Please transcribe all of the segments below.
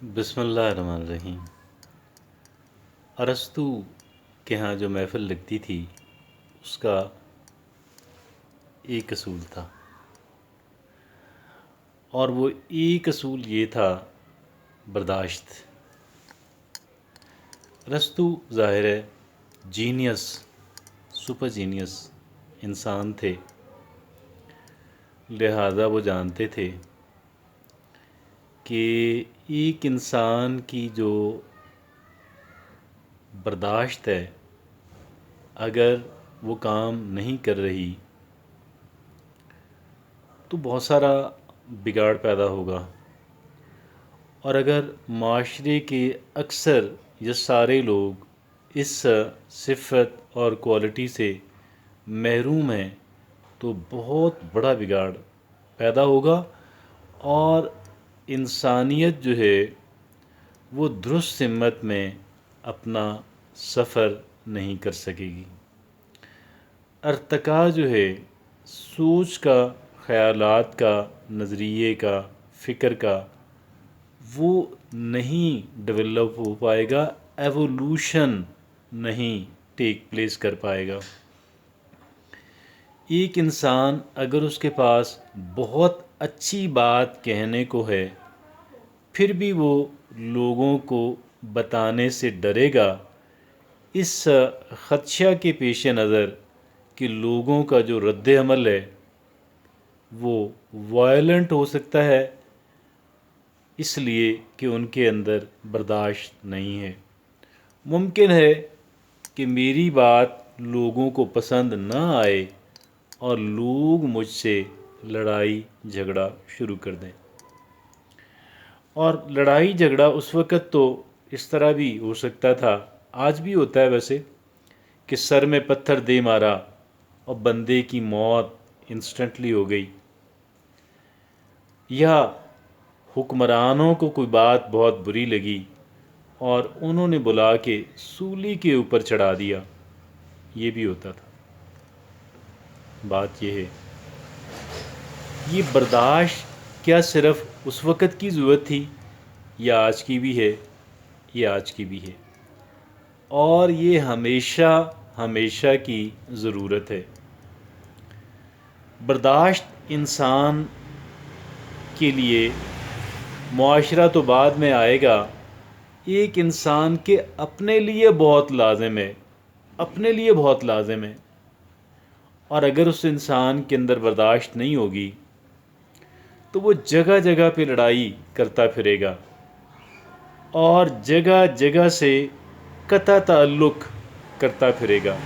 بسم اللہ الرحمن الرحیم۔ ارسطو کے ہاں جو محفل لگتی تھی اس کا ایک اصول تھا، اور وہ ایک اصول یہ تھا: برداشت۔ ارسطو ظاہر ہے جینیس، سپر جینیس انسان تھے، لہذا وہ جانتے تھے کہ ایک انسان کی جو برداشت ہے، اگر وہ کام نہیں کر رہی تو بہت سارا بگاڑ پیدا ہوگا، اور اگر معاشرے کے اکثر یا سارے لوگ اس صفت اور کوالٹی سے محروم ہیں تو بہت بڑا بگاڑ پیدا ہوگا، اور انسانیت جو ہے وہ درست سمت میں اپنا سفر نہیں کر سکے گی۔ ارتقاء جو ہے سوچ کا، خیالات کا، نظریے کا، فکر کا، وہ نہیں ڈیولپ ہو پائے گا، ایوولوشن نہیں ٹیک پلیس کر پائے گا۔ ایک انسان اگر اس کے پاس بہت اچھی بات کہنے کو ہے پھر بھی وہ لوگوں کو بتانے سے ڈرے گا، اس خدشہ کے پیش نظر کہ لوگوں کا جو رد عمل ہے وہ وائلنٹ ہو سکتا ہے، اس لیے کہ ان کے اندر برداشت نہیں ہے۔ ممکن ہے کہ میری بات لوگوں کو پسند نہ آئے اور لوگ مجھ سے لڑائی جھگڑا شروع کر دیں، اور لڑائی جھگڑا اس وقت تو اس طرح بھی ہو سکتا تھا، آج بھی ہوتا ہے ویسے، کہ سر میں پتھر دے مارا اور بندے کی موت انسٹنٹلی ہو گئی، یا حکمرانوں کو کوئی بات بہت بری لگی اور انہوں نے بلا کے سولی کے اوپر چڑھا دیا، یہ بھی ہوتا تھا۔ بات یہ ہے، یہ برداشت کیا صرف اس وقت کی ضرورت تھی، یا آج کی بھی ہے؟ یہ آج کی بھی ہے، اور یہ ہمیشہ ہمیشہ کی ضرورت ہے۔ برداشت انسان کے لیے، معاشرہ تو بعد میں آئے گا، ایک انسان کے اپنے لیے بہت لازم ہے، اپنے لیے بہت لازم ہے۔ اور اگر اس انسان کے اندر برداشت نہیں ہوگی تو وہ جگہ جگہ پہ لڑائی کرتا پھرے گا، اور جگہ جگہ سے قطع تعلق کرتا پھرے گا۔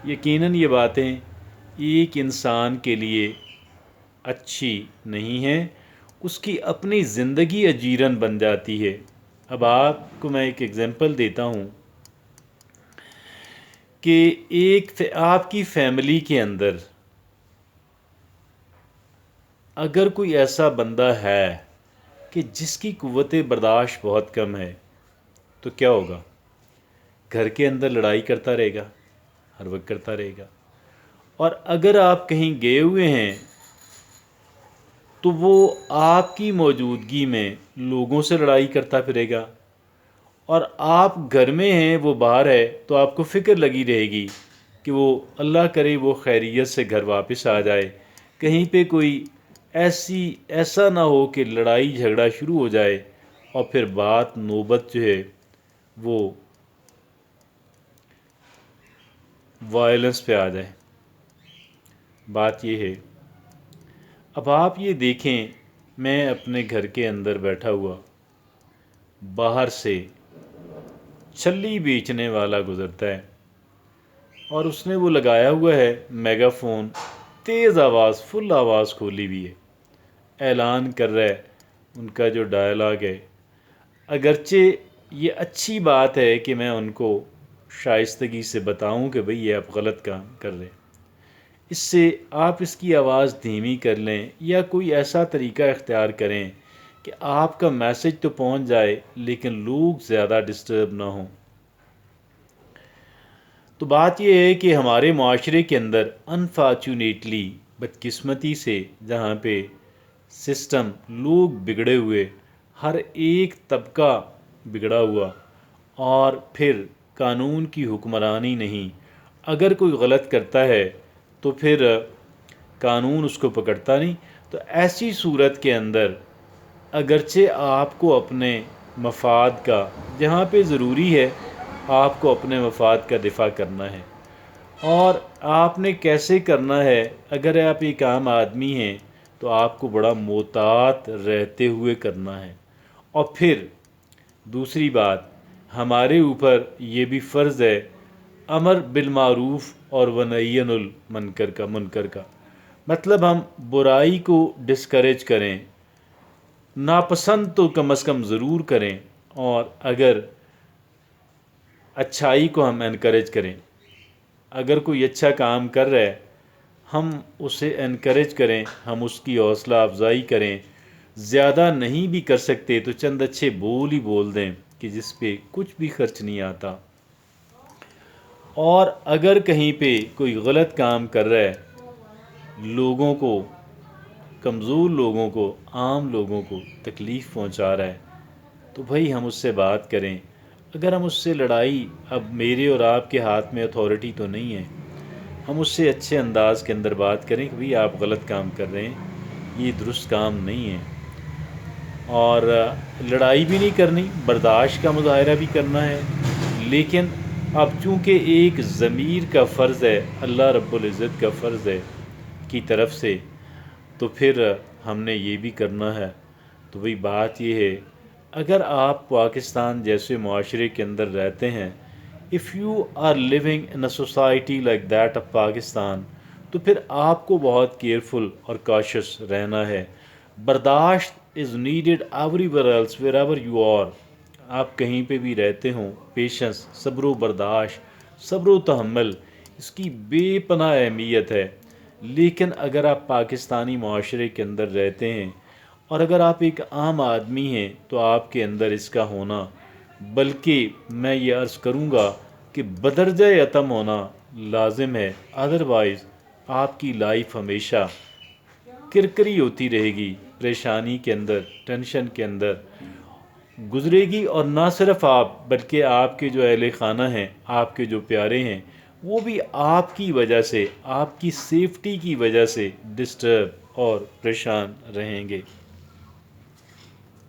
یقیناً یہ باتیں ایک انسان کے لیے اچھی نہیں ہیں، اس کی اپنی زندگی اجیرن بن جاتی ہے۔ اب آپ کو میں ایک ایگزامپل دیتا ہوں کہ آپ کی فیملی کے اندر اگر کوئی ایسا بندہ ہے کہ جس کی قوت برداشت بہت کم ہے تو کیا ہوگا؟ گھر کے اندر لڑائی کرتا رہے گا، ہر وقت کرتا رہے گا، اور اگر آپ کہیں گئے ہوئے ہیں تو وہ آپ کی موجودگی میں لوگوں سے لڑائی کرتا پھرے گا، اور آپ گھر میں ہیں وہ باہر ہے تو آپ کو فکر لگی رہے گی کہ وہ اللہ کرے وہ خیریت سے گھر واپس آ جائے، کہیں پہ کوئی ایسا نہ ہو کہ لڑائی جھگڑا شروع ہو جائے اور پھر بات نوبت جو ہے وہ وائلنس پہ آ جائے۔ بات یہ ہے، اب آپ یہ دیکھیں، میں اپنے گھر کے اندر بیٹھا ہوا، باہر سے چھلی بیچنے والا گزرتا ہے اور اس نے وہ لگایا ہوا ہے میگا فون، تیز آواز، فل آواز کھولی ہوئی ہے، اعلان کر رہا ہے ان کا جو ڈائلاگ ہے۔ اگرچہ یہ اچھی بات ہے کہ میں ان کو شائستگی سے بتاؤں کہ بھئی یہ آپ غلط کام کر رہے ہیں، اس سے آپ اس کی آواز دھیمی کر لیں یا کوئی ایسا طریقہ اختیار کریں کہ آپ کا میسج تو پہنچ جائے لیکن لوگ زیادہ ڈسٹرب نہ ہوں۔ تو بات یہ ہے کہ ہمارے معاشرے کے اندر انفارچونیٹلی، بدقسمتی سے، جہاں پہ سسٹم، لوگ بگڑے ہوئے، ہر ایک طبقہ بگڑا ہوا، اور پھر قانون کی حکمرانی نہیں۔ اگر کوئی غلط کرتا ہے تو پھر قانون اس کو پکڑتا نہیں۔ تو ایسی صورت کے اندر اگرچہ آپ کو اپنے مفاد کا، جہاں پہ ضروری ہے آپ کو اپنے مفاد کا دفاع کرنا ہے، اور آپ نے کیسے کرنا ہے، اگر آپ ایک عام آدمی ہیں تو آپ کو بڑا محتاط رہتے ہوئے کرنا ہے۔ اور پھر دوسری بات، ہمارے اوپر یہ بھی فرض ہے امر بالمعروف اور ونہی عن المنکر کا، مطلب ہم برائی کو ڈسکریج کریں، ناپسند تو کم از کم ضرور کریں، اور اگر اچھائی کو ہم انکریج کریں۔ اگر کوئی اچھا کام کر رہا ہے ہم اسے انکریج کریں، ہم اس کی حوصلہ افزائی کریں۔ زیادہ نہیں بھی کر سکتے تو چند اچھے بول ہی بول دیں کہ جس پہ کچھ بھی خرچ نہیں آتا۔ اور اگر کہیں پہ کوئی غلط کام کر رہا ہے، لوگوں کو، کمزور لوگوں کو، عام لوگوں کو تکلیف پہنچا رہا ہے، تو بھائی ہم اس سے بات کریں۔ اگر ہم اس سے لڑائی، اب میرے اور آپ کے ہاتھ میں اتھارٹی تو نہیں ہے، ہم اس سے اچھے انداز کے اندر بات کریں کہ بھائی آپ غلط کام کر رہے ہیں، یہ درست کام نہیں ہے، اور لڑائی بھی نہیں کرنی، برداشت کا مظاہرہ بھی کرنا ہے۔ لیکن اب چونکہ ایک ضمیر کا فرض ہے، اللہ رب العزت کا فرض ہے کی طرف سے، تو پھر ہم نے یہ بھی کرنا ہے۔ تو بھئی بات یہ ہے، اگر آپ پاکستان جیسے معاشرے کے اندر رہتے ہیں، if you are living in a society like that of Pakistan, تو پھر آپ کو بہت کیئرفل اور کاشس رہنا ہے۔ برداشت is needed everywhere else wherever you are۔ آپ کہیں پہ بھی رہتے ہوں، پیشنس، صبر و برداشت، صبر و تحمل، اس کی بے پناہ اہمیت ہے۔ لیکن اگر آپ پاکستانی معاشرے کے اندر رہتے ہیں اور اگر آپ ایک عام آدمی ہیں تو آپ کے اندر اس کا ہونا، بلکہ میں یہ عرض کروں گا کہ بدرجہ اتم ہونا لازم ہے، ادروائز آپ کی لائف ہمیشہ کرکری ہوتی رہے گی، پریشانی کے اندر، ٹینشن کے اندر گزرے گی، اور نہ صرف آپ بلکہ آپ کے جو اہل خانہ ہیں، آپ کے جو پیارے ہیں، وہ بھی آپ کی وجہ سے، آپ کی سیفٹی کی وجہ سے ڈسٹرب اور پریشان رہیں گے۔